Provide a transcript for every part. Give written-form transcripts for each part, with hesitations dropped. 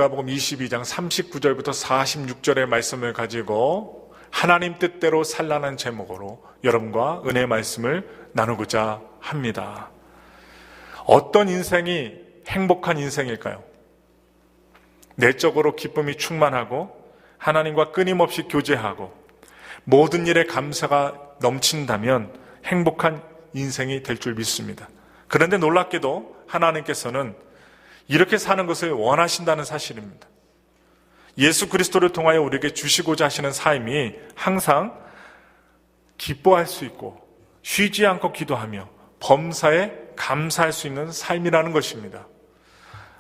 누가복음 22장 39절부터 46절의 말씀을 가지고 하나님 뜻대로 살라는 제목으로 여러분과 은혜의 말씀을 나누고자 합니다. 어떤 인생이 행복한 인생일까요? 내적으로 기쁨이 충만하고 하나님과 끊임없이 교제하고 모든 일에 감사가 넘친다면 행복한 인생이 될 줄 믿습니다. 그런데 놀랍게도 하나님께서는 이렇게 사는 것을 원하신다는 사실입니다. 예수 그리스도를 통하여 우리에게 주시고자 하시는 삶이 항상 기뻐할 수 있고 쉬지 않고 기도하며 범사에 감사할 수 있는 삶이라는 것입니다.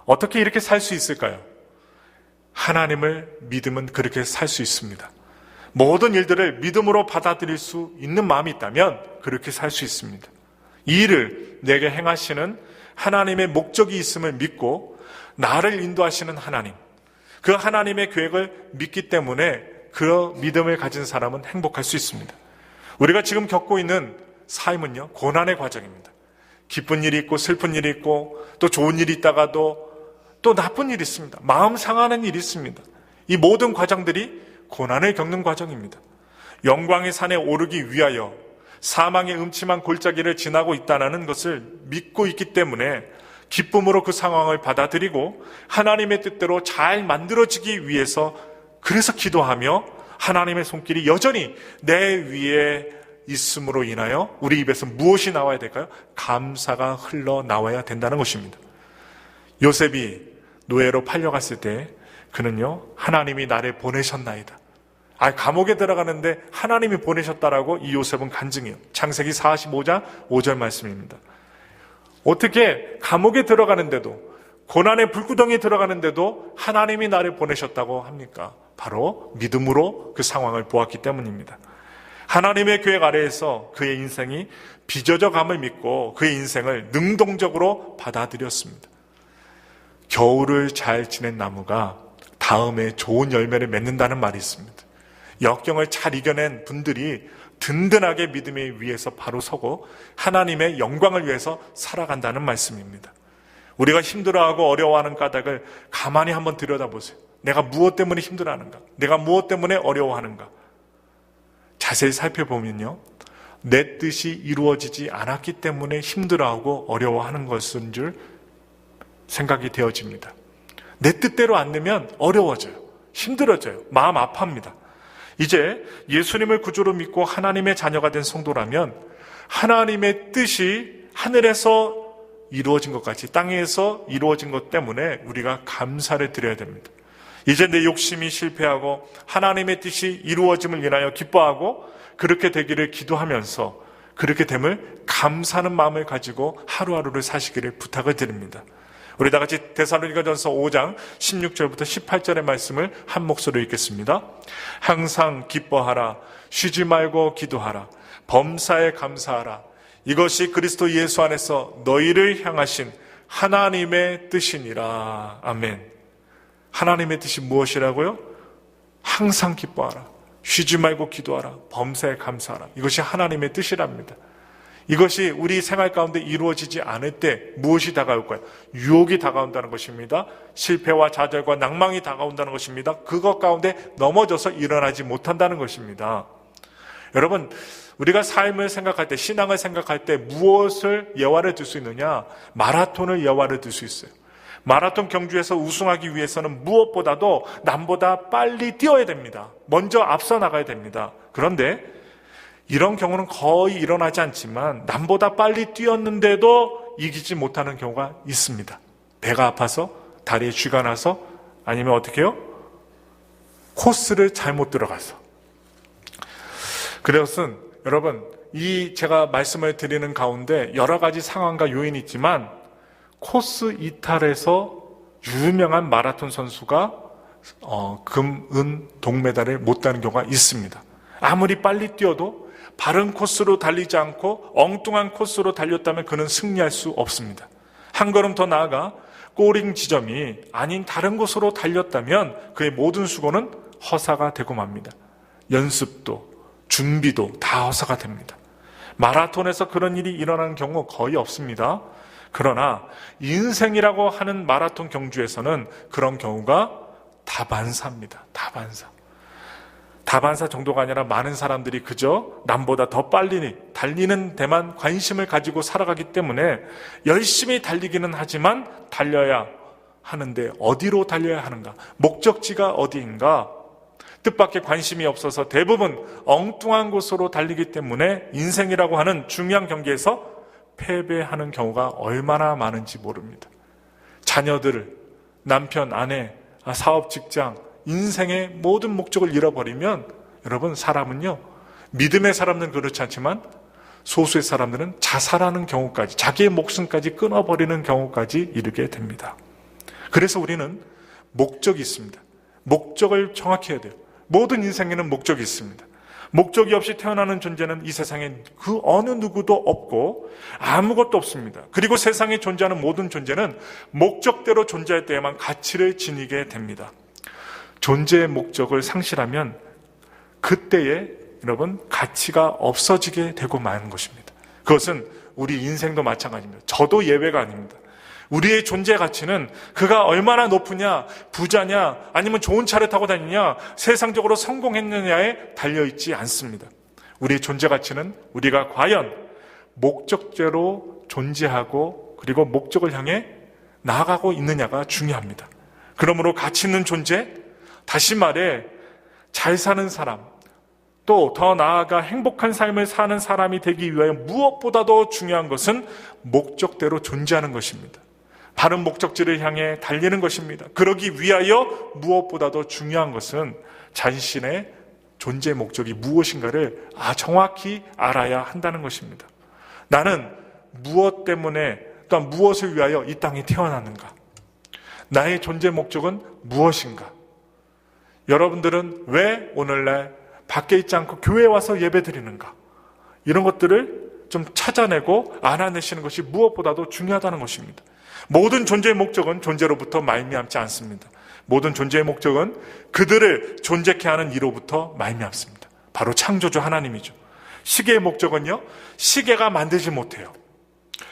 어떻게 이렇게 살 수 있을까요? 하나님을 믿으면 그렇게 살 수 있습니다. 모든 일들을 믿음으로 받아들일 수 있는 마음이 있다면 그렇게 살 수 있습니다. 이 일을 내게 행하시는 하나님의 목적이 있음을 믿고 나를 인도하시는 하나님, 그 하나님의 계획을 믿기 때문에 그 믿음을 가진 사람은 행복할 수 있습니다. 우리가 지금 겪고 있는 삶은요, 고난의 과정입니다. 기쁜 일이 있고 슬픈 일이 있고 또 좋은 일이 있다가도 또 나쁜 일이 있습니다. 마음 상하는 일이 있습니다. 이 모든 과정들이 고난을 겪는 과정입니다. 영광의 산에 오르기 위하여 사망의 음침한 골짜기를 지나고 있다는 것을 믿고 있기 때문에 기쁨으로 그 상황을 받아들이고 하나님의 뜻대로 잘 만들어지기 위해서 그래서 기도하며 하나님의 손길이 여전히 내 위에 있음으로 인하여 우리 입에서 무엇이 나와야 될까요? 감사가 흘러나와야 된다는 것입니다. 요셉이 노예로 팔려갔을 때 그는요, 하나님이 나를 보내셨나이다. 감옥에 들어가는데 하나님이 보내셨다라고 이 요셉은 간증해요. 창세기 45장 5절 말씀입니다. 어떻게 감옥에 들어가는데도, 고난의 불구덩이에 들어가는데도 하나님이 나를 보내셨다고 합니까? 바로 믿음으로 그 상황을 보았기 때문입니다. 하나님의 계획 아래에서 그의 인생이 빚어져감을 믿고 그의 인생을 능동적으로 받아들였습니다. 겨울을 잘 지낸 나무가 다음에 좋은 열매를 맺는다는 말이 있습니다. 역경을 잘 이겨낸 분들이 든든하게 믿음의 위에서 바로 서고 하나님의 영광을 위해서 살아간다는 말씀입니다. 우리가 힘들어하고 어려워하는 까닭을 가만히 한번 들여다보세요. 내가 무엇 때문에 힘들어하는가? 내가 무엇 때문에 어려워하는가? 자세히 살펴보면요, 내 뜻이 이루어지지 않았기 때문에 힘들어하고 어려워하는 것인 줄 생각이 되어집니다. 내 뜻대로 안 되면 어려워져요. 힘들어져요. 마음 아파합니다. 이제 예수님을 구주로 믿고 하나님의 자녀가 된 성도라면 하나님의 뜻이 하늘에서 이루어진 것 같이 땅에서 이루어진 것 때문에 우리가 감사를 드려야 됩니다. 이제 내 욕심이 실패하고 하나님의 뜻이 이루어짐을 인하여 기뻐하고 그렇게 되기를 기도하면서 그렇게 됨을 감사하는 마음을 가지고 하루하루를 사시기를 부탁을 드립니다. 우리 다 같이 데살로니가전서 5장 16절부터 18절의 말씀을 한 목소리로 읽겠습니다. 항상 기뻐하라. 쉬지 말고 기도하라. 범사에 감사하라. 이것이 그리스도 예수 안에서 너희를 향하신 하나님의 뜻이니라. 아멘. 하나님의 뜻이 무엇이라고요? 항상 기뻐하라. 쉬지 말고 기도하라. 범사에 감사하라. 이것이 하나님의 뜻이랍니다. 이것이 우리 생활 가운데 이루어지지 않을 때 무엇이 다가올까요? 유혹이 다가온다는 것입니다. 실패와 좌절과 낭망이 다가온다는 것입니다. 그것 가운데 넘어져서 일어나지 못한다는 것입니다. 여러분, 우리가 삶을 생각할 때, 신앙을 생각할 때 무엇을 예화를 들 수 있느냐? 마라톤을 예화를 들 수 있어요. 마라톤 경주에서 우승하기 위해서는 무엇보다도 남보다 빨리 뛰어야 됩니다. 먼저 앞서 나가야 됩니다. 그런데 이런 경우는 거의 일어나지 않지만 남보다 빨리 뛰었는데도 이기지 못하는 경우가 있습니다. 배가 아파서, 다리에 쥐가 나서, 아니면 어떻게 해요? 코스를 잘못 들어가서. 그것은 여러분, 이 제가 말씀을 드리는 가운데 여러 가지 상황과 요인이 있지만 코스 이탈에서 유명한 마라톤 선수가 금, 은, 동메달을 못 따는 경우가 있습니다. 아무리 빨리 뛰어도 바른 코스로 달리지 않고 엉뚱한 코스로 달렸다면 그는 승리할 수 없습니다. 한 걸음 더 나아가 꼬링 지점이 아닌 다른 곳으로 달렸다면 그의 모든 수고는 허사가 되고 맙니다. 연습도 준비도 다 허사가 됩니다. 마라톤에서 그런 일이 일어나는 경우 거의 없습니다. 그러나 인생이라고 하는 마라톤 경주에서는 그런 경우가 다반사입니다. 다반사 정도가 아니라 많은 사람들이 그저 남보다 더 빨리 달리는 데만 관심을 가지고 살아가기 때문에 열심히 달리기는 하지만 달려야 하는데 어디로 달려야 하는가? 목적지가 어디인가? 뜻밖의 관심이 없어서 대부분 엉뚱한 곳으로 달리기 때문에 인생이라고 하는 중요한 경기에서 패배하는 경우가 얼마나 많은지 모릅니다. 자녀들, 남편, 아내, 사업, 직장, 인생의 모든 목적을 잃어버리면 여러분, 사람은요, 믿음의 사람들은 그렇지 않지만 소수의 사람들은 자살하는 경우까지, 자기의 목숨까지 끊어버리는 경우까지 이르게 됩니다. 그래서 우리는 목적이 있습니다. 목적을 정확히 해야 돼요. 모든 인생에는 목적이 있습니다. 목적이 없이 태어나는 존재는 이 세상에 그 어느 누구도 없고 아무것도 없습니다. 그리고 세상에 존재하는 모든 존재는 목적대로 존재할 때에만 가치를 지니게 됩니다. 존재의 목적을 상실하면 그때에 여러분 가치가 없어지게 되고 마는 것입니다. 그것은 우리 인생도 마찬가지입니다. 저도 예외가 아닙니다. 우리의 존재 가치는 그가 얼마나 높으냐, 부자냐, 아니면 좋은 차를 타고 다니냐, 세상적으로 성공했느냐에 달려있지 않습니다. 우리의 존재 가치는 우리가 과연 목적대로 존재하고 그리고 목적을 향해 나아가고 있느냐가 중요합니다. 그러므로 가치 있는 존재, 다시 말해 잘 사는 사람, 또 더 나아가 행복한 삶을 사는 사람이 되기 위하여 무엇보다도 중요한 것은 목적대로 존재하는 것입니다. 바른 목적지를 향해 달리는 것입니다. 그러기 위하여 무엇보다도 중요한 것은 자신의 존재 목적이 무엇인가를 정확히 알아야 한다는 것입니다. 나는 무엇 때문에 또한 무엇을 위하여 이 땅에 태어났는가? 나의 존재 목적은 무엇인가? 여러분들은 왜 오늘날 밖에 있지 않고 교회에 와서 예배 드리는가? 이런 것들을 좀 찾아내고 알아내시는 것이 무엇보다도 중요하다는 것입니다. 모든 존재의 목적은 존재로부터 말미암지 않습니다. 모든 존재의 목적은 그들을 존재케 하는 이로부터 말미암습니다. 바로 창조주 하나님이죠. 시계의 목적은요, 시계가 만들지 못해요.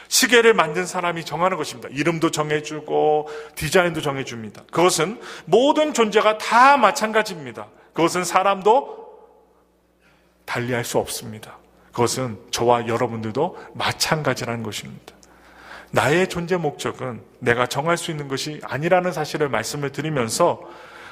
시계를 만든 사람이 정하는 것입니다. 이름도 정해주고 디자인도 정해줍니다. 그것은 모든 존재가 다 마찬가지입니다. 그것은 사람도 달리할 수 없습니다. 그것은 저와 여러분들도 마찬가지라는 것입니다. 나의 존재 목적은 내가 정할 수 있는 것이 아니라는 사실을 말씀을 드리면서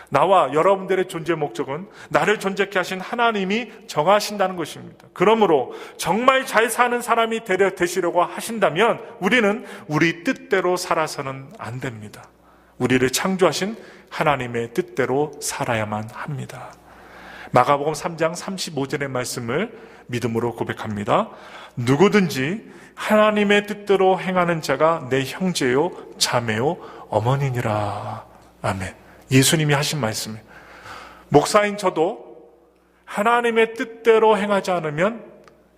나와 여러분들의 존재 목적은 나를 존재케 하신 하나님이 정하신다는 것입니다. 그러므로 정말 잘 사는 사람이 되시려고 하신다면 우리는 우리 뜻대로 살아서는 안 됩니다. 우리를 창조하신 하나님의 뜻대로 살아야만 합니다. 마가복음 3장 35절의 말씀을 믿음으로 고백합니다. 누구든지 하나님의 뜻대로 행하는 자가 내 형제요 자매요 어머니니라. 아멘. 예수님이 하신 말씀이에요. 목사인 저도 하나님의 뜻대로 행하지 않으면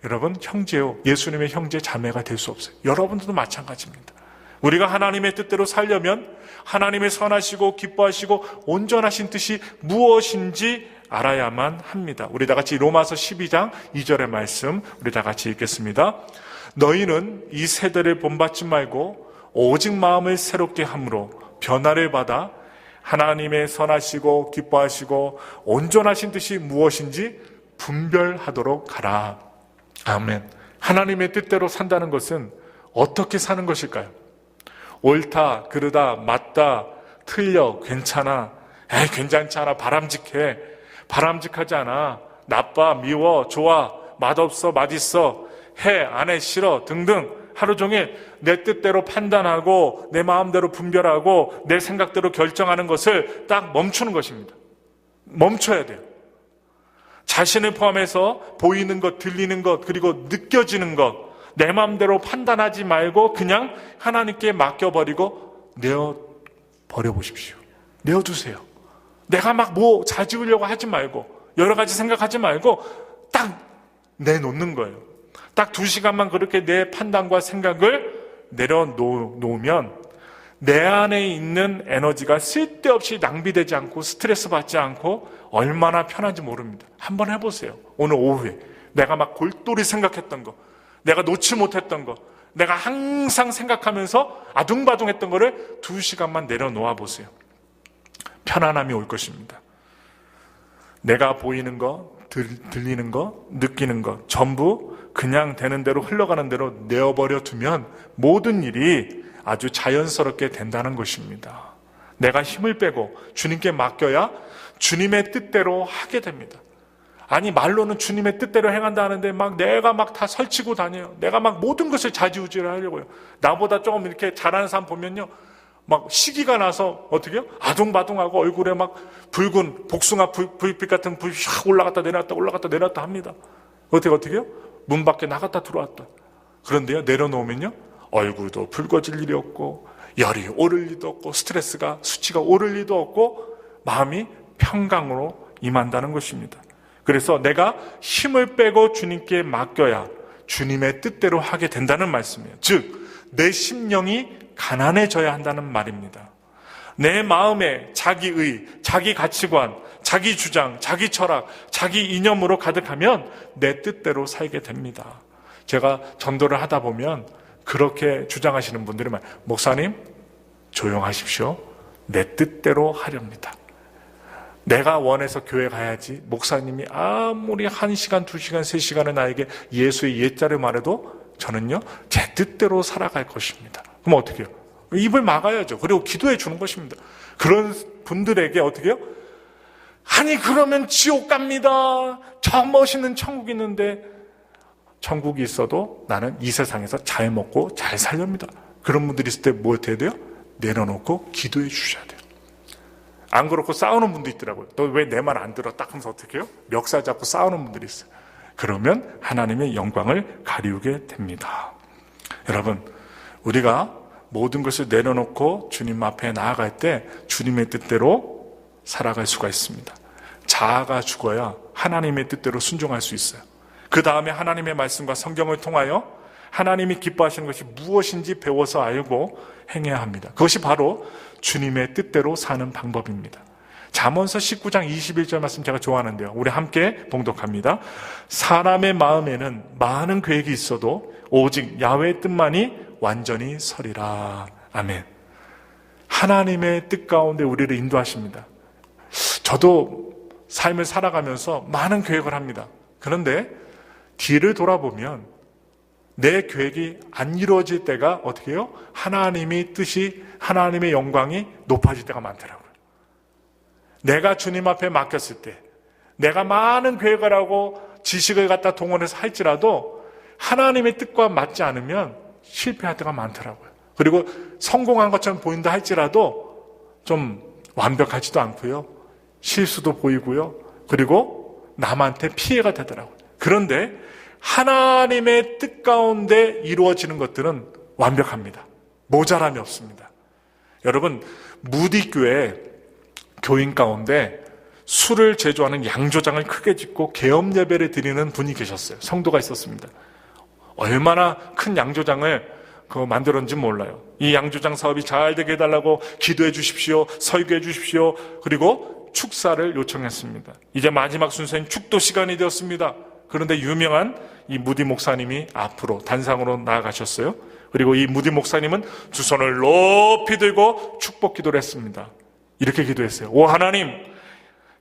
여러분 형제요, 예수님의 형제 자매가 될 수 없어요. 여러분들도 마찬가지입니다. 우리가 하나님의 뜻대로 살려면 하나님의 선하시고 기뻐하시고 온전하신 뜻이 무엇인지 알아야만 합니다. 우리 다 같이 로마서 12장 2절의 말씀 우리 다 같이 읽겠습니다. 너희는 이 세대를 본받지 말고 오직 마음을 새롭게 함으로 변화를 받아 하나님의 선하시고 기뻐하시고 온전하신 뜻이 무엇인지 분별하도록 하라. 아멘. 하나님의 뜻대로 산다는 것은 어떻게 사는 것일까요? 옳다, 그르다, 맞다, 틀려, 괜찮아, 괜찮지 않아, 바람직해, 바람직하지 않아, 나빠, 미워, 좋아, 맛없어, 맛있어, 해, 안 해, 싫어 등등 하루 종일 내 뜻대로 판단하고 내 마음대로 분별하고 내 생각대로 결정하는 것을 딱 멈추는 것입니다. 멈춰야 돼요. 자신을 포함해서 보이는 것, 들리는 것, 그리고 느껴지는 것, 내 마음대로 판단하지 말고 그냥 하나님께 맡겨버리고 내어버려보십시오. 내어두세요. 내가 막 자지우려고 하지 말고 여러 가지 생각하지 말고 딱 내놓는 거예요. 딱 2시간만 그렇게 내 판단과 생각을 내려놓으면 내 안에 있는 에너지가 쓸데없이 낭비되지 않고 스트레스 받지 않고 얼마나 편한지 모릅니다. 한번 해보세요. 오늘 오후에 내가 막 골똘히 생각했던 거, 내가 놓지 못했던 거, 내가 항상 생각하면서 아둥바둥했던 거를 2시간만 내려놓아 보세요. 편안함이 올 것입니다. 내가 보이는 거, 들리는 거, 느끼는 거 전부 그냥 되는 대로 흘러가는 대로 내어버려 두면 모든 일이 아주 자연스럽게 된다는 것입니다. 내가 힘을 빼고 주님께 맡겨야 주님의 뜻대로 하게 됩니다. 아니, 말로는 주님의 뜻대로 행한다 하는데 내가 다 설치고 다녀요. 내가 모든 것을 좌지우지를 하려고요. 나보다 조금 이렇게 잘하는 사람 보면요, 시기가 나서 어떻게 해요? 아둥바둥하고 얼굴에 붉은 복숭아 불빛 같은 불이 샥 올라갔다 내려왔다 합니다. 어떻게 해요? 문 밖에 나갔다 들어왔다. 그런데요, 내려놓으면요, 얼굴도 붉어질 일이 없고 열이 오를 일도 없고 수치가 오를 일도 없고 마음이 평강으로 임한다는 것입니다. 그래서 내가 힘을 빼고 주님께 맡겨야 주님의 뜻대로 하게 된다는 말씀이에요. 즉, 내 심령이 가난해져야 한다는 말입니다. 내 마음에 자기의, 자기 가치관, 자기 주장, 자기 철학, 자기 이념으로 가득하면 내 뜻대로 살게 됩니다. 제가 전도를 하다 보면 그렇게 주장하시는 분들이 많아요. 목사님, 조용하십시오. 내 뜻대로 하렵니다. 내가 원해서 교회 가야지. 목사님이 아무리 1시간, 2시간, 3시간을 나에게 예수의 옛자를 말해도 저는요, 제 뜻대로 살아갈 것입니다. 그럼 어떻게 해요? 입을 막아야죠. 그리고 기도해 주는 것입니다. 그런 분들에게 어떻게 해요? 아니, 그러면 지옥 갑니다. 저 멋있는 천국이 있는데, 천국이 있어도 나는 이 세상에서 잘 먹고 잘 살렵니다. 그런 분들이 있을 때 뭐 해야 돼요? 내려놓고 기도해 주셔야 돼요. 안 그렇고 싸우는 분도 있더라고요. 너 왜 내 말 안 들어? 딱 하면서 어떻게 해요? 멱살 잡고 싸우는 분들이 있어요. 그러면 하나님의 영광을 가리우게 됩니다. 여러분, 우리가 모든 것을 내려놓고 주님 앞에 나아갈 때 주님의 뜻대로 살아갈 수가 있습니다. 자아가 죽어야 하나님의 뜻대로 순종할 수 있어요. 그 다음에 하나님의 말씀과 성경을 통하여 하나님이 기뻐하시는 것이 무엇인지 배워서 알고 행해야 합니다. 그것이 바로 주님의 뜻대로 사는 방법입니다. 잠언서 19장 21절 말씀 제가 좋아하는데요. 우리 함께 봉독합니다. 사람의 마음에는 많은 계획이 있어도 오직 야훼의 뜻만이 완전히 서리라. 아멘. 하나님의 뜻 가운데 우리를 인도하십니다. 저도 삶을 살아가면서 많은 계획을 합니다. 그런데 뒤를 돌아보면 내 계획이 안 이루어질 때가 어떻게 해요? 하나님의 뜻이, 하나님의 영광이 높아질 때가 많더라고요. 내가 주님 앞에 맡겼을 때, 내가 많은 계획을 하고 지식을 갖다 동원해서 할지라도 하나님의 뜻과 맞지 않으면 실패할 때가 많더라고요. 그리고 성공한 것처럼 보인다 할지라도 좀 완벽하지도 않고요. 실수도 보이고요. 그리고 남한테 피해가 되더라고요. 그런데 하나님의 뜻 가운데 이루어지는 것들은 완벽합니다. 모자람이 없습니다. 여러분, 무디교회 교인 가운데 술을 제조하는 양조장을 크게 짓고 계엄 예배를 드리는 분이 계셨어요. 성도가 있었습니다. 얼마나 큰 양조장을 만들었는지 몰라요. 이 양조장 사업이 잘 되게 해달라고 기도해 주십시오. 설교해 주십시오. 그리고 축사를 요청했습니다. 이제 마지막 순서인 축도 시간이 되었습니다. 그런데 유명한 이 무디 목사님이 앞으로 단상으로 나아가셨어요. 그리고 이 무디 목사님은 두 손을 높이 들고 축복 기도를 했습니다. 이렇게 기도했어요. 오 하나님,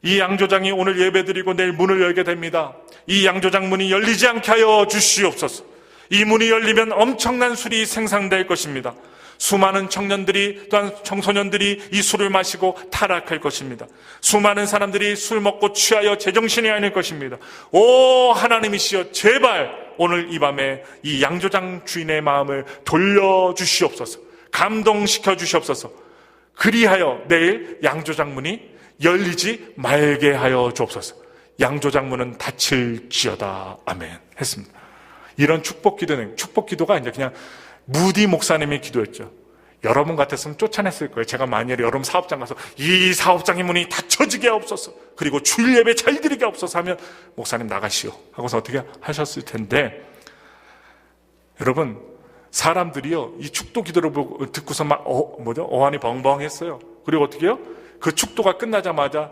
이 양조장이 오늘 예배드리고 내일 문을 열게 됩니다. 이 양조장 문이 열리지 않게 하여 주시옵소서. 이 문이 열리면 엄청난 술이 생산될 것입니다. 수많은 청년들이, 또한 청소년들이 이 술을 마시고 타락할 것입니다. 수많은 사람들이 술 먹고 취하여 제정신이 아닐 것입니다. 오 하나님이시여, 제발 오늘 이 밤에 이 양조장 주인의 마음을 돌려주시옵소서. 감동시켜 주시옵소서. 그리하여 내일 양조장 문이 열리지 말게 하여 주옵소서. 양조장 문은 닫힐지어다. 아멘 했습니다. 이런 축복 기도가 이제 그냥 무디 목사님의 기도였죠. 여러분 같았으면 쫓아냈을 거예요. 제가 만약에 여러분 사업장 가서 이 사업장의 문이 닫혀지게 하옵소서, 그리고 주일 예배 잘 드리게 하옵소서 하면 목사님 나가시오 하고서 어떻게 하셨을 텐데, 여러분 사람들이요 이 축도 기도를 듣고서 막 어안이 벙벙했어요. 그리고 어떻게 해요? 그 축도가 끝나자마자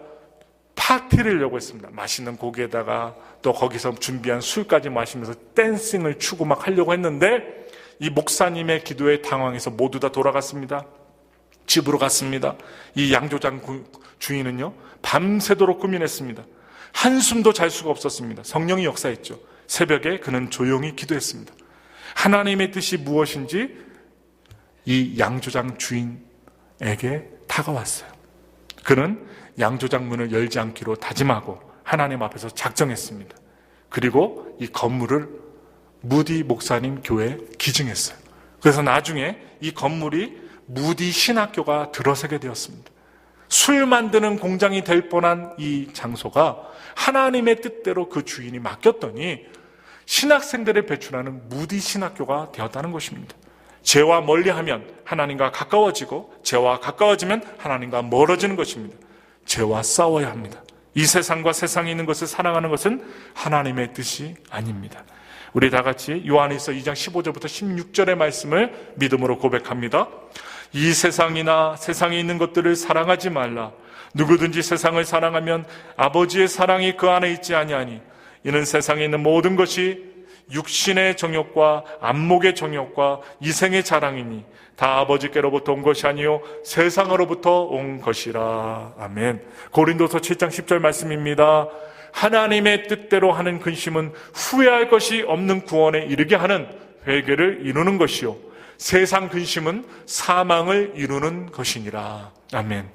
파티를 하려고 했습니다. 맛있는 고기에다가 또 거기서 준비한 술까지 마시면서 댄싱을 추고 막 하려고 했는데, 이 목사님의 기도에 당황해서 모두 다 돌아갔습니다. 집으로 갔습니다. 이 양조장 주인은요, 밤새도록 고민했습니다. 한숨도 잘 수가 없었습니다. 성령이 역사했죠. 새벽에 그는 조용히 기도했습니다. 하나님의 뜻이 무엇인지 이 양조장 주인에게 다가왔어요. 그는 양조장 문을 열지 않기로 다짐하고 하나님 앞에서 작정했습니다. 그리고 이 건물을 무디 목사님 교회에 기증했어요. 그래서 나중에 이 건물이 무디 신학교가 들어서게 되었습니다. 술 만드는 공장이 될 뻔한 이 장소가 하나님의 뜻대로 그 주인이 맡겼더니 신학생들을 배출하는 무디 신학교가 되었다는 것입니다. 죄와 멀리하면 하나님과 가까워지고 죄와 가까워지면 하나님과 멀어지는 것입니다. 죄와 싸워야 합니다. 이 세상과 세상에 있는 것을 사랑하는 것은 하나님의 뜻이 아닙니다. 우리 다 같이 요한일서 2장 15절부터 16절의 말씀을 믿음으로 고백합니다. 이 세상이나 세상에 있는 것들을 사랑하지 말라. 누구든지 세상을 사랑하면 아버지의 사랑이 그 안에 있지 아니하니 이는 세상에 있는 모든 것이 육신의 정욕과 안목의 정욕과 이생의 자랑이니 다 아버지께로부터 온 것이 아니요 세상으로부터 온 것이라. 아멘. 고린도서 7장 10절 말씀입니다. 하나님의 뜻대로 하는 근심은 후회할 것이 없는 구원에 이르게 하는 회개를 이루는 것이요 세상 근심은 사망을 이루는 것이니라. 아멘.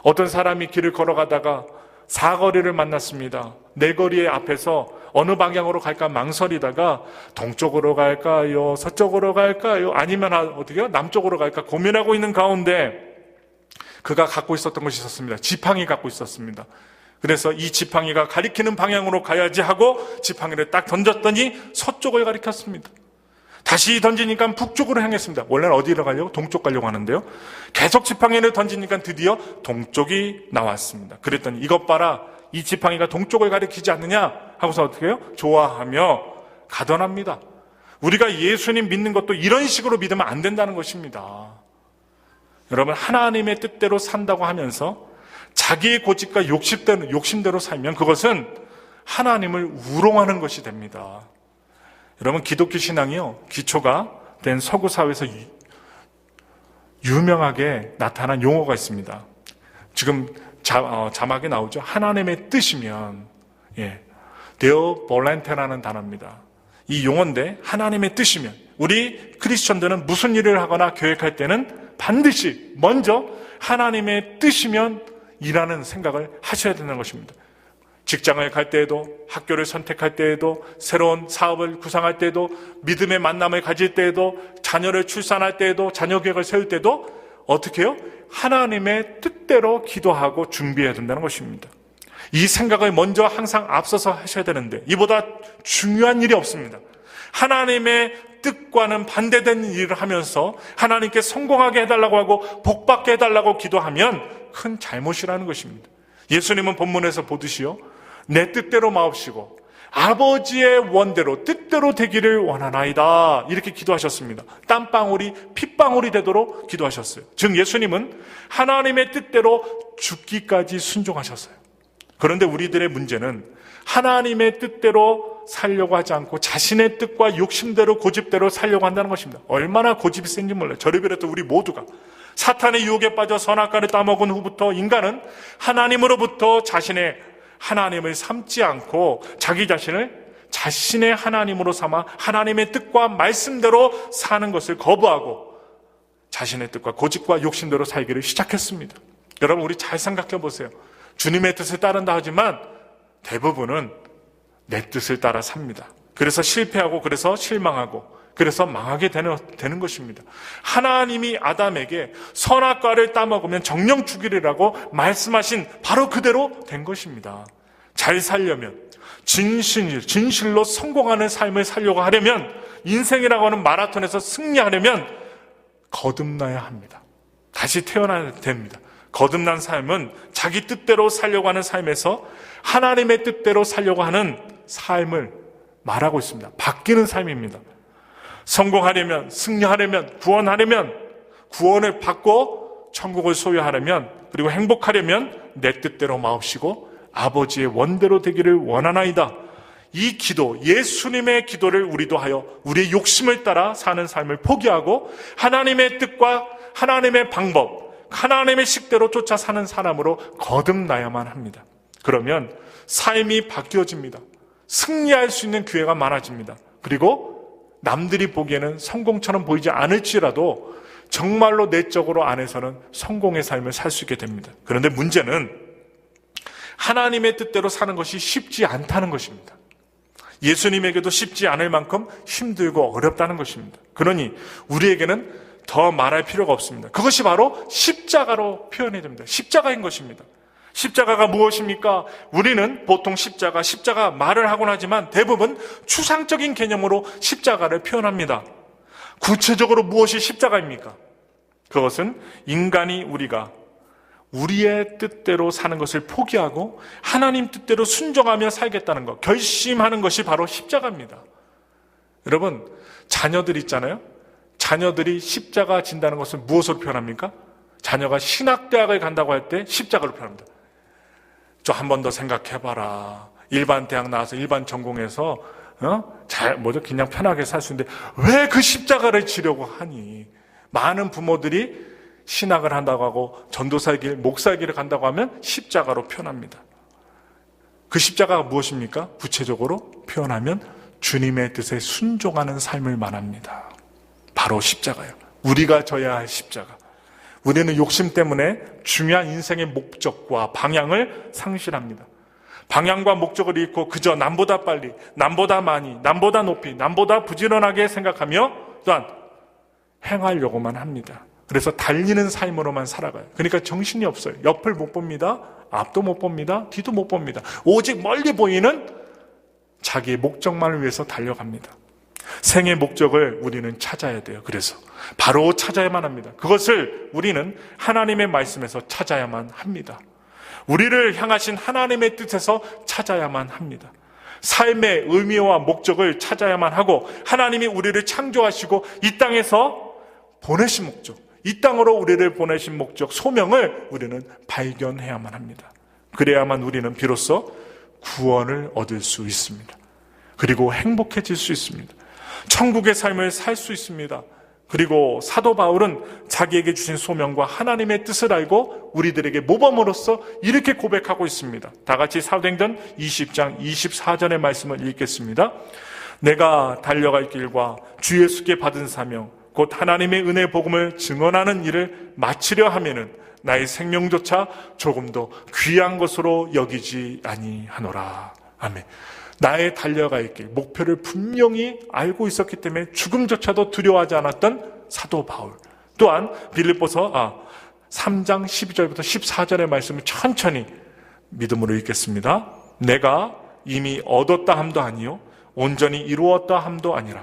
어떤 사람이 길을 걸어가다가 사거리를 만났습니다. 네거리의 앞에서 어느 방향으로 갈까 망설이다가 동쪽으로 갈까요? 서쪽으로 갈까요? 아니면 어떻게요? 남쪽으로 갈까 고민하고 있는 가운데 그가 갖고 있었던 것이 있었습니다. 지팡이 갖고 있었습니다. 그래서 이 지팡이가 가리키는 방향으로 가야지 하고 지팡이를 딱 던졌더니 서쪽을 가리켰습니다. 다시 던지니까 북쪽으로 향했습니다. 원래는 어디로 가려고? 동쪽 가려고 하는데요. 계속 지팡이를 던지니까 드디어 동쪽이 나왔습니다. 그랬더니 이것 봐라. 이 지팡이가 동쪽을 가리키지 않느냐 하고서 어떻게 해요? 좋아하며 가던합니다. 우리가 예수님 믿는 것도 이런 식으로 믿으면 안 된다는 것입니다. 여러분, 하나님의 뜻대로 산다고 하면서 자기의 고집과 욕심대로 살면 그것은 하나님을 우롱하는 것이 됩니다. 여러분, 기독교 신앙이요, 기초가 된 서구 사회에서 유명하게 나타난 용어가 있습니다. 지금 자막에 나오죠. 하나님의 뜻이면, 데오 볼란테라는 단어입니다. 이 용어인데 하나님의 뜻이면, 우리 크리스천들은 무슨 일을 하거나 계획할 때는 반드시 먼저 하나님의 뜻이면 이라는 생각을 하셔야 되는 것입니다. 직장을 갈 때에도, 학교를 선택할 때에도, 새로운 사업을 구상할 때에도, 믿음의 만남을 가질 때에도, 자녀를 출산할 때에도, 자녀 계획을 세울 때도 어떻게 해요? 하나님의 뜻대로 기도하고 준비해야 된다는 것입니다. 이 생각을 먼저 항상 앞서서 하셔야 되는데 이보다 중요한 일이 없습니다. 하나님의 뜻과는 반대된 일을 하면서 하나님께 성공하게 해달라고 하고 복받게 해달라고 기도하면 큰 잘못이라는 것입니다. 예수님은 본문에서 보듯이요, 내 뜻대로 마옵시고 아버지의 원대로 뜻대로 되기를 원하나이다 이렇게 기도하셨습니다. 땀방울이 핏방울이 되도록 기도하셨어요. 즉 예수님은 하나님의 뜻대로 죽기까지 순종하셨어요. 그런데 우리들의 문제는 하나님의 뜻대로 살려고 하지 않고 자신의 뜻과 욕심대로 고집대로 살려고 한다는 것입니다. 얼마나 고집이 센지 몰라요. 저를 비롯해 우리 모두가 사탄의 유혹에 빠져 선악과를 따먹은 후부터 인간은 하나님으로부터 자신의 하나님을 삼지 않고 자기 자신을 자신의 하나님으로 삼아 하나님의 뜻과 말씀대로 사는 것을 거부하고 자신의 뜻과 고집과 욕심대로 살기를 시작했습니다. 여러분, 우리 잘 생각해 보세요. 주님의 뜻을 따른다 하지만 대부분은 내 뜻을 따라 삽니다. 그래서 실패하고, 그래서 실망하고, 그래서 망하게 되는 것입니다. 하나님이 아담에게 선악과를 따먹으면 정령 죽이리라고 말씀하신 바로 그대로 된 것입니다. 잘 살려면, 진실로 성공하는 삶을 살려고 하려면, 인생이라고 하는 마라톤에서 승리하려면 거듭나야 합니다. 다시 태어나야 됩니다. 거듭난 삶은 자기 뜻대로 살려고 하는 삶에서 하나님의 뜻대로 살려고 하는 삶을 말하고 있습니다. 바뀌는 삶입니다. 성공하려면, 승리하려면, 구원하려면, 구원을 받고 천국을 소유하려면, 그리고 행복하려면 내 뜻대로 마옵시고 아버지의 원대로 되기를 원하나이다. 이 기도, 예수님의 기도를 우리도 하여 우리의 욕심을 따라 사는 삶을 포기하고 하나님의 뜻과 하나님의 방법, 하나님의 식대로 쫓아 사는 사람으로 거듭나야만 합니다. 그러면 삶이 바뀌어집니다. 승리할 수 있는 기회가 많아집니다. 그리고 남들이 보기에는 성공처럼 보이지 않을지라도 정말로 내적으로 안에서는 성공의 삶을 살 수 있게 됩니다. 그런데 문제는 하나님의 뜻대로 사는 것이 쉽지 않다는 것입니다. 예수님에게도 쉽지 않을 만큼 힘들고 어렵다는 것입니다. 그러니 우리에게는 더 말할 필요가 없습니다. 그것이 바로 십자가로 표현해야 됩니다. 십자가인 것입니다. 십자가가 무엇입니까? 우리는 보통 십자가 말을 하곤 하지만 대부분 추상적인 개념으로 십자가를 표현합니다. 구체적으로 무엇이 십자가입니까? 그것은 인간이 우리가 우리의 뜻대로 사는 것을 포기하고 하나님 뜻대로 순종하며 살겠다는 것, 결심하는 것이 바로 십자가입니다. 여러분, 자녀들 있잖아요. 자녀들이 십자가 진다는 것을 무엇으로 표현합니까? 자녀가 신학대학을 간다고 할 때 십자가로 표현합니다. 저 한 번 더 생각해봐라. 일반 대학 나와서 일반 전공해서 그냥 편하게 살 수 있는데 왜 그 십자가를 지려고 하니? 많은 부모들이 신학을 한다고 하고 전도사의 길, 목사의 길을 간다고 하면 십자가로 표현합니다. 그 십자가가 무엇입니까? 구체적으로 표현하면 주님의 뜻에 순종하는 삶을 말합니다. 바로 십자가예요. 우리가 져야 할 십자가. 우리는 욕심 때문에 중요한 인생의 목적과 방향을 상실합니다. 방향과 목적을 잃고 그저 남보다 빨리, 남보다 많이, 남보다 높이, 남보다 부지런하게 생각하며 또한 행하려고만 합니다. 그래서 달리는 삶으로만 살아가요. 그러니까 정신이 없어요. 옆을 못 봅니다. 앞도 못 봅니다. 뒤도 못 봅니다. 오직 멀리 보이는 자기의 목적만을 위해서 달려갑니다. 생의 목적을 우리는 찾아야 돼요. 그래서 바로 찾아야만 합니다. 그것을 우리는 하나님의 말씀에서 찾아야만 합니다. 우리를 향하신 하나님의 뜻에서 찾아야만 합니다. 삶의 의미와 목적을 찾아야만 하고 하나님이 우리를 창조하시고 이 땅에서 보내신 목적, 이 땅으로 우리를 보내신 목적, 소명을 우리는 발견해야만 합니다. 그래야만 우리는 비로소 구원을 얻을 수 있습니다. 그리고 행복해질 수 있습니다. 천국의 삶을 살 수 있습니다. 그리고 사도 바울은 자기에게 주신 소명과 하나님의 뜻을 알고 우리들에게 모범으로서 이렇게 고백하고 있습니다. 다 같이 사도행전 20장 24절의 말씀을 읽겠습니다. 내가 달려갈 길과 주 예수께 받은 사명 곧 하나님의 은혜 복음을 증언하는 일을 마치려 하면은 나의 생명조차 조금도 귀한 것으로 여기지 아니하노라. 아멘. 나의 달려갈 길, 목표를 분명히 알고 있었기 때문에 죽음조차도 두려워하지 않았던 사도 바울. 또한 빌립보서 3장 12절부터 14절의 말씀을 천천히 믿음으로 읽겠습니다. 내가 이미 얻었다 함도 아니요 온전히 이루었다 함도 아니라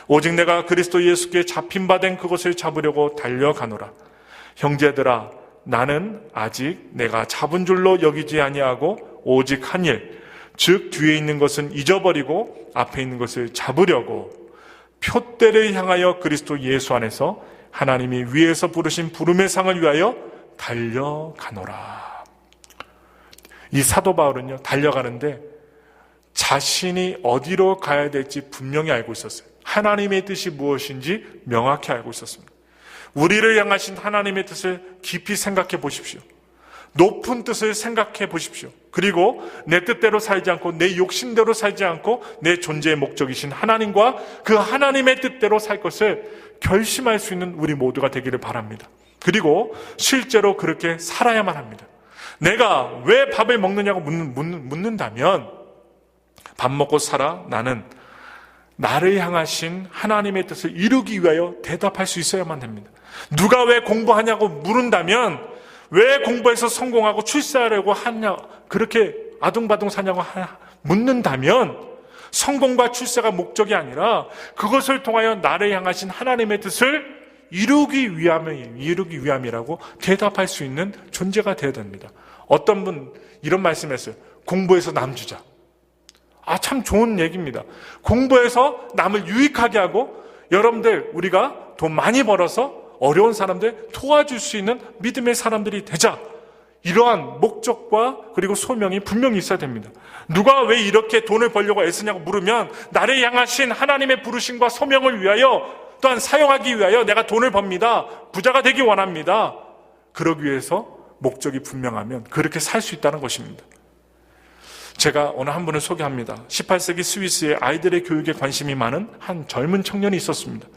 오직 내가 그리스도 예수께 잡힌 바 된 그것을 잡으려고 달려가노라. 형제들아, 나는 아직 내가 잡은 줄로 여기지 아니하고 오직 한 일, 즉 뒤에 있는 것은 잊어버리고 앞에 있는 것을 잡으려고 표대를 향하여 그리스도 예수 안에서 하나님이 위에서 부르신 부름의 상을 위하여 달려가노라. 이 사도 바울은요, 달려가는데 자신이 어디로 가야 될지 분명히 알고 있었어요. 하나님의 뜻이 무엇인지 명확히 알고 있었습니다. 우리를 향하신 하나님의 뜻을 깊이 생각해 보십시오. 높은 뜻을 생각해 보십시오. 그리고 내 뜻대로 살지 않고 내 욕심대로 살지 않고 내 존재의 목적이신 하나님과 그 하나님의 뜻대로 살 것을 결심할 수 있는 우리 모두가 되기를 바랍니다. 그리고 실제로 그렇게 살아야만 합니다. 내가 왜 밥을 먹느냐고 묻는다면 밥 먹고 살아? 나는 나를 향하신 하나님의 뜻을 이루기 위하여 대답할 수 있어야만 됩니다. 누가 왜 공부하냐고 물은다면 왜 공부해서 성공하고 출세하려고 하냐, 그렇게 아둥바둥 사냐고 묻는다면 성공과 출세가 목적이 아니라 그것을 통하여 나를 향하신 하나님의 뜻을 이루기 위함이라고 대답할 수 있는 존재가 되어야 됩니다. 어떤 분 이런 말씀했어요. 공부해서 남 주자. 참 좋은 얘기입니다. 공부해서 남을 유익하게 하고 여러분들 우리가 돈 많이 벌어서 어려운 사람들 도와줄 수 있는 믿음의 사람들이 되자. 이러한 목적과 그리고 소명이 분명히 있어야 됩니다. 누가 왜 이렇게 돈을 벌려고 애쓰냐고 물으면 나를 향하신 하나님의 부르심과 소명을 위하여, 또한 사용하기 위하여 내가 돈을 법니다. 부자가 되기 원합니다. 그러기 위해서 목적이 분명하면 그렇게 살 수 있다는 것입니다. 제가 오늘 한 분을 소개합니다. 18세기 스위스에 아이들의 교육에 관심이 많은 한 젊은 청년이 있었습니다.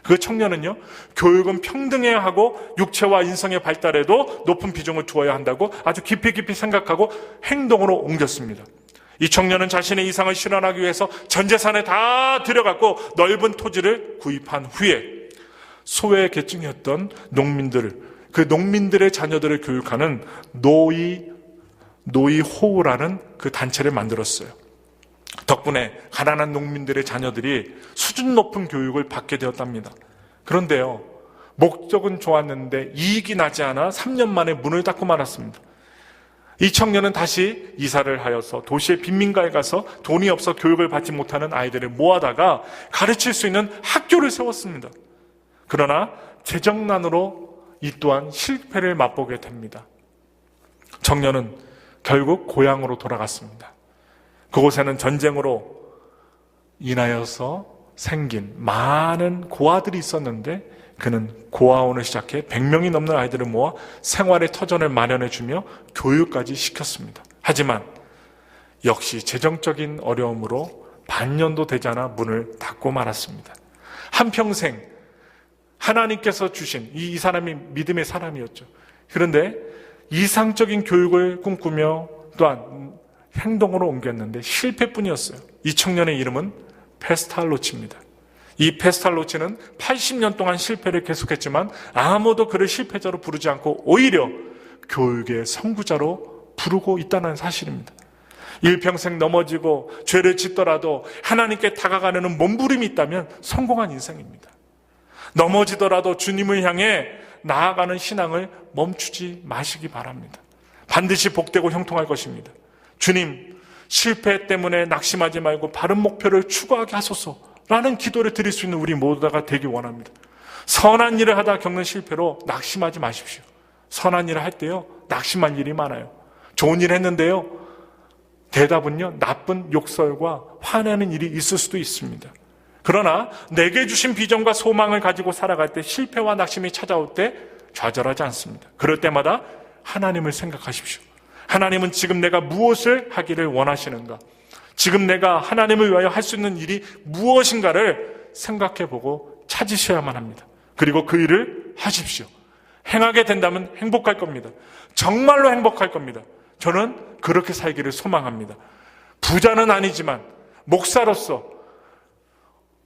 그 청년은요, 교육은 평등해야 하고 육체와 인성의 발달에도 높은 비중을 두어야 한다고 아주 깊이 생각하고 행동으로 옮겼습니다. 이 청년은 자신의 이상을 실현하기 위해서 전 재산을 다 들여갖고 넓은 토지를 구입한 후에 소외 계층이었던 그 농민들의 자녀들을 교육하는 노이호우라는 그 단체를 만들었어요. 덕분에 가난한 농민들의 자녀들이 수준 높은 교육을 받게 되었답니다. 그런데요, 목적은 좋았는데 이익이 나지 않아 3년 만에 문을 닫고 말았습니다. 이 청년은 다시 이사를 하여서 도시의 빈민가에 가서 돈이 없어 교육을 받지 못하는 아이들을 모아다가 가르칠 수 있는 학교를 세웠습니다. 그러나 재정난으로 이 또한 실패를 맛보게 됩니다. 청년은 결국 고향으로 돌아갔습니다. 그곳에는 전쟁으로 인하여서 생긴 많은 고아들이 있었는데 그는 고아원을 시작해 100명이 넘는 아이들을 모아 생활의 터전을 마련해주며 교육까지 시켰습니다. 하지만 역시 재정적인 어려움으로 반년도 되지 않아 문을 닫고 말았습니다. 한평생 하나님께서 주신 이 사람이 믿음의 사람이었죠. 그런데 이상적인 교육을 꿈꾸며 또한 행동으로 옮겼는데 실패뿐이었어요. 이 청년의 이름은 페스탈로치입니다. 이 페스탈로치는 80년 동안 실패를 계속했지만 아무도 그를 실패자로 부르지 않고 오히려 교육의 선구자로 부르고 있다는 사실입니다. 일평생 넘어지고 죄를 짓더라도 하나님께 다가가려는 몸부림이 있다면 성공한 인생입니다. 넘어지더라도 주님을 향해 나아가는 신앙을 멈추지 마시기 바랍니다. 반드시 복되고 형통할 것입니다. 주님, 실패 때문에 낙심하지 말고 바른 목표를 추구하게 하소서 라는 기도를 드릴 수 있는 우리 모두가 되기 원합니다. 선한 일을 하다 겪는 실패로 낙심하지 마십시오. 선한 일을 할 때요, 낙심할 일이 많아요. 좋은 일 했는데요, 대답은요, 나쁜 욕설과 화내는 일이 있을 수도 있습니다. 그러나 내게 주신 비전과 소망을 가지고 살아갈 때 실패와 낙심이 찾아올 때 좌절하지 않습니다. 그럴 때마다 하나님을 생각하십시오. 하나님은 지금 내가 무엇을 하기를 원하시는가? 지금 내가 하나님을 위하여 할 수 있는 일이 무엇인가를 생각해보고 찾으셔야만 합니다. 그리고 그 일을 하십시오. 행하게 된다면 행복할 겁니다. 정말로 행복할 겁니다. 저는 그렇게 살기를 소망합니다. 부자는 아니지만 목사로서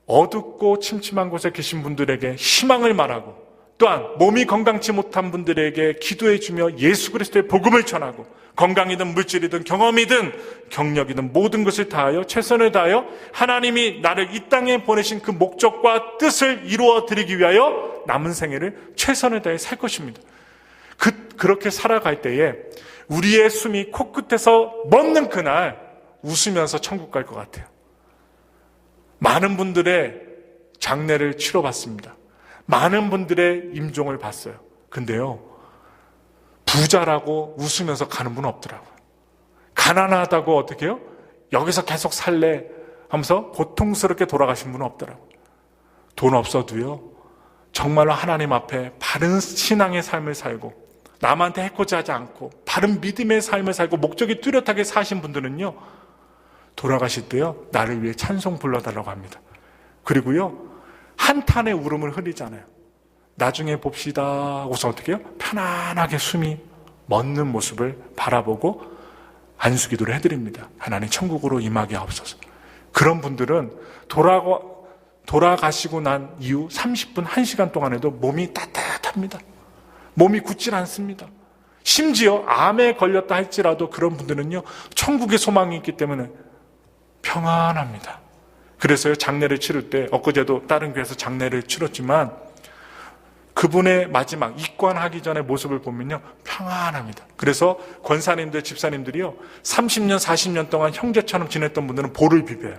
어둡고 침침한 곳에 계신 분들에게 희망을 말하고, 또한 몸이 건강치 못한 분들에게 기도해주며 예수 그리스도의 복음을 전하고, 건강이든 물질이든 경험이든 경력이든 모든 것을 다하여 최선을 다하여 하나님이 나를 이 땅에 보내신 그 목적과 뜻을 이루어 드리기 위하여 남은 생애를 최선을 다해 살 것입니다. 그렇게 살아갈 때에 우리의 숨이 코끝에서 멎는 그날 웃으면서 천국 갈 것 같아요. 많은 분들의 장례를 치러봤습니다. 많은 분들의 임종을 봤어요. 근데요, 부자라고 웃으면서 가는 분은 없더라고요. 가난하다고 어떻게 해요? 여기서 계속 살래 하면서 고통스럽게 돌아가신 분은 없더라고요. 돈 없어도요, 정말로 하나님 앞에 바른 신앙의 삶을 살고 남한테 해코지하지 않고 바른 믿음의 삶을 살고 목적이 뚜렷하게 사신 분들은요, 돌아가실 때요, 나를 위해 찬송 불러달라고 합니다. 그리고요, 한탄의 울음을 흘리잖아요. 나중에 봅시다 하고서 어떻게 해요? 편안하게 숨이 멎는 모습을 바라보고 안수기도를 해드립니다. 하나님 천국으로 임하게 하옵소서. 그런 분들은 돌아가시고 난 이후 30분, 1시간 동안에도 몸이 따뜻합니다. 몸이 굳질 않습니다. 심지어 암에 걸렸다 할지라도 그런 분들은요, 천국의 소망이 있기 때문에 평안합니다. 그래서요, 장례를 치를 때, 엊그제도 다른 교회에서 장례를 치렀지만 그분의 마지막 입관하기 전의 모습을 보면요, 평안합니다. 그래서 권사님들, 집사님들이요, 30년, 40년 동안 형제처럼 지냈던 분들은 볼을 비벼요.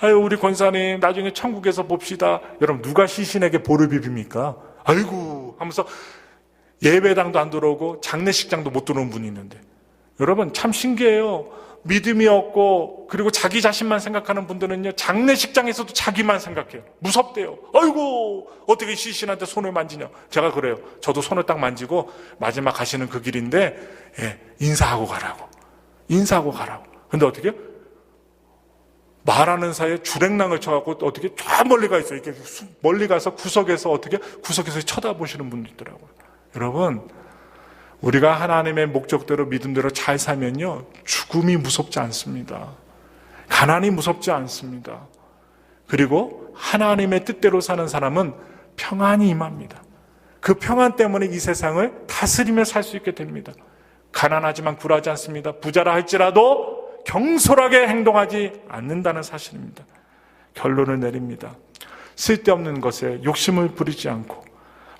아유, 우리 권사님 나중에 천국에서 봅시다. 여러분, 누가 시신에게 볼을 비빕니까? 아이고 하면서 예배당도 안 들어오고 장례식장도 못 들어오는 분이 있는데, 여러분 참 신기해요. 믿음이 없고 그리고 자기 자신만 생각하는 분들은요, 장례식장에서도 자기만 생각해요. 무섭대요. 아이고 어떻게 시신한테 손을 만지냐. 제가 그래요. 저도 손을 딱 만지고 마지막 가시는 그 길인데, 인사하고 가라고. 근데 어떻게 말하는 사이에 주랭랑을 쳐갖고 어떻게 저 멀리 가 있어요. 이렇게 멀리 가서 구석에서 쳐다보시는 분도 있더라고요. 여러분, 우리가 하나님의 목적대로 믿음대로 잘 살면요, 죽음이 무섭지 않습니다. 가난이 무섭지 않습니다. 그리고 하나님의 뜻대로 사는 사람은 평안이 임합니다. 그 평안 때문에 이 세상을 다스리며 살 수 있게 됩니다. 가난하지만 굴하지 않습니다. 부자라 할지라도 경솔하게 행동하지 않는다는 사실입니다. 결론을 내립니다. 쓸데없는 것에 욕심을 부리지 않고,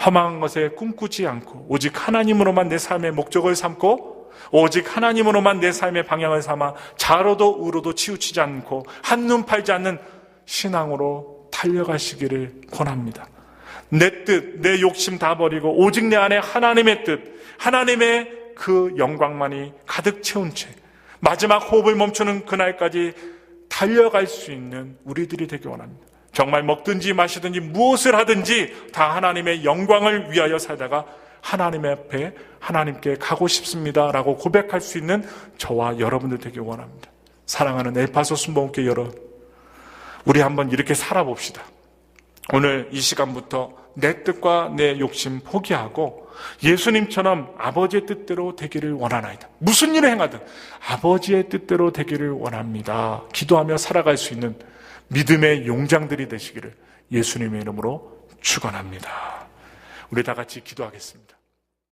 험한 것에 꿈꾸지 않고, 오직 하나님으로만 내 삶의 목적을 삼고, 오직 하나님으로만 내 삶의 방향을 삼아 좌로도 우로도 치우치지 않고 한눈 팔지 않는 신앙으로 달려가시기를 권합니다. 내 뜻, 내 욕심 다 버리고 오직 내 안에 하나님의 뜻, 하나님의 그 영광만이 가득 채운 채 마지막 호흡을 멈추는 그날까지 달려갈 수 있는 우리들이 되기 원합니다. 정말 먹든지 마시든지 무엇을 하든지 다 하나님의 영광을 위하여 살다가 하나님 앞에 하나님께 가고 싶습니다 라고 고백할 수 있는 저와 여러분들 되기 원합니다. 사랑하는 엘파소 순복음교회 여러분, 우리 한번 이렇게 살아봅시다. 오늘 이 시간부터 내 뜻과 내 욕심 포기하고 예수님처럼 아버지의 뜻대로 되기를 원하나이다. 무슨 일을 행하든 아버지의 뜻대로 되기를 원합니다. 기도하며 살아갈 수 있는 믿음의 용장들이 되시기를 예수님의 이름으로 축원합니다. 우리 다 같이 기도하겠습니다.